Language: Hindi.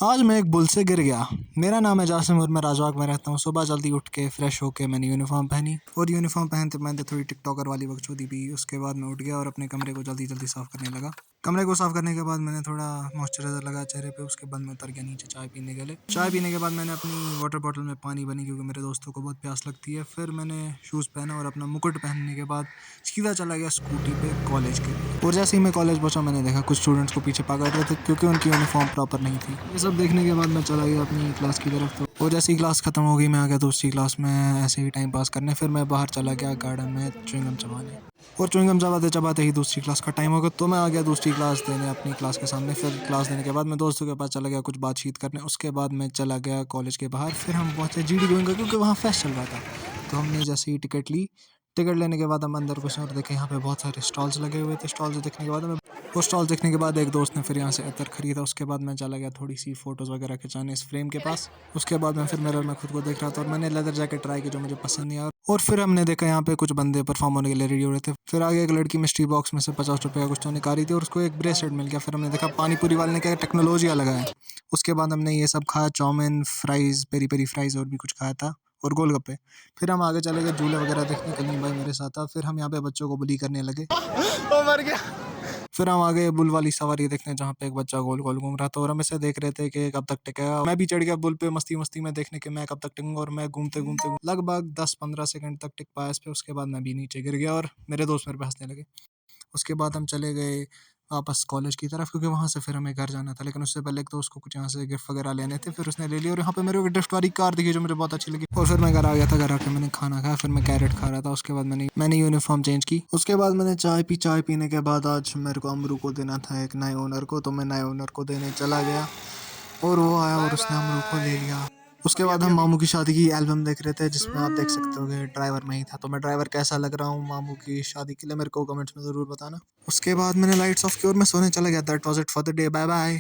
आज मैं एक बुल से गिर गया। मेरा नाम है जासिम और मैं राजबाग में रहता हूँ। सुबह जल्दी उठ के फ्रेश होके मैंने यूनिफॉर्म पहनी और यूनिफॉर्म पहनते पहनते थोड़ी टिकटॉकर वाली बकचोदी भी। उसके बाद मैं उठ गया और अपने कमरे को जल्दी जल्दी साफ़ करने लगा। कमरे को साफ़ करने के बाद मैंने थोड़ा मॉइस्चराइज़र लगाया चेहरे पे। उसके बाद मैं उतर गया नीचे चाय पीने के लिए। चाय पीने के बाद मैंने अपनी वाटर बॉटल में पानी भरी क्योंकि मेरे दोस्तों को बहुत प्यास लगती है। फिर मैंने शूज़ पहना और अपना मुकुट पहनने के बाद सीधा चला गया स्कूटी पे कॉलेज के लिए। और जैसे ही मैं कॉलेज पहुंचा मैंने देखा कुछ स्टूडेंट्स को पीछे पकड़ रहे थे क्योंकि उनकी यूनिफॉर्म प्रॉपर नहीं थी। ये सब देखने के बाद मैं चला गया अपनी क्लास की तरफ। तो और जैसे ही क्लास खत्म हो गई मैं आ गया दूसरी क्लास में ऐसे ही टाइम पास करने। फिर मैं बाहर चला गया गार्डन में च्युइंगम चबाने। और च्युइंगम चबाते चबाते ही दूसरी क्लास का टाइम हो गया तो मैं आ गया दूसरी क्लास देने अपनी क्लास के सामने। फिर क्लास देने के बाद मैं दोस्तों के पास चला गया कुछ बातचीत करने। उसके बाद मैं चला गया कॉलेज के बाहर। फिर हम पहुंचे जीडी गोइंग क्योंकि वहाँ फेस्ट चल रहा था। तो हमने जैसे ही टिकट ली, टिकट लेने के बाद हम अंदर घुसे और देखे यहाँ पे बहुत सारे स्टॉल्स लगे हुए थे। स्टॉल्स देखने के बाद हमें वो स्टॉल देखने के बाद एक दोस्त ने फिर यहाँ से अतर खरीदा। उसके बाद मैं चला गया थोड़ी सी फोटोज़ वगैरह खिंचाने इस फ्रेम के पास। उसके बाद मैं फिर मिरर में खुद को देख रहा था और मैंने लेदर जैकेट ट्राई की जो मुझे पसंद नहीं आया। और फिर हमने देखा यहाँ पे कुछ बंदे परफॉर्म होने के लिए रेडी हो रहे थे। फिर आगे एक लड़की मिस्ट्री बॉक्स में से 50 रुपये का कुछ तो निकाली रही थी और उसको एक ब्रेसलेट मिल गया। फिर हमने देखा पानी पूरी वाले ने क्या टेक्नोलॉजी लगाया है। उसके बाद हमने ये सब खाया, chow mein, fries, peri peri fries और भी कुछ खाया था और गोलगप्पे। फिर हम आगे चले गए झूले वगैरह देखने। कलीम भाई मेरे साथ था। फिर हम यहाँ पे बच्चों को बुली करने लगे। वो मर गया। फिर हम आगे बुल वाली सवारी देखने जहाँ पे एक बच्चा गोल गोल घूम रहा था और हम इसे देख रहे थे कि कब तक टिकेगा। मैं भी चढ़ गया बुल पे मस्ती मस्ती में देखने के मैं कब तक टिकूंगा। और मैं घूमते घूमते लगभग 10-15 सेकंड तक टिक पाया इस पे। उसके बाद मैं भी नीचे गिर गया और मेरे दोस्त मेरे पे हंसने लगे। उसके बाद हम चले गए वापस कॉलेज की तरफ क्योंकि वहाँ से फिर हमें घर जाना था। लेकिन उससे पहले एक दोस्त को कुछ यहाँ से गिफ्ट वगैरह लेने थे। फिर उसने ले लिया और यहाँ पे मेरे को ड्रिफ्ट वाली कार दिखी जो मुझे बहुत अच्छी लगी। और फिर मैं घर आ गया था। घर आके मैंने खाना खाया। फिर मैं कैरेट खा रहा था। उसके बाद मैंने यूनिफॉर्म चेंज की। उसके बाद मैंने चाय पी। चाय पीने के बाद आज मेरे को अमरू को देना था एक नए ओनर को। तो मैं नए ओनर को देने चला गया और वो आया और बाय उसने अमरू को ले बाय। लिया। उसके अभी बाद अभी हम अभी। मामू की शादी की एल्बम देख रहे थे जिसमें आप देख सकते हो कि ड्राइवर में ही था। तो मैं ड्राइवर कैसा लग रहा हूँ मामू की शादी के लिए मेरे को कमेंट्स में ज़रूर बताना। उसके बाद मैंने लाइट्स ऑफ की और मैं सोने चला गया। That was it for the day. Bye bye.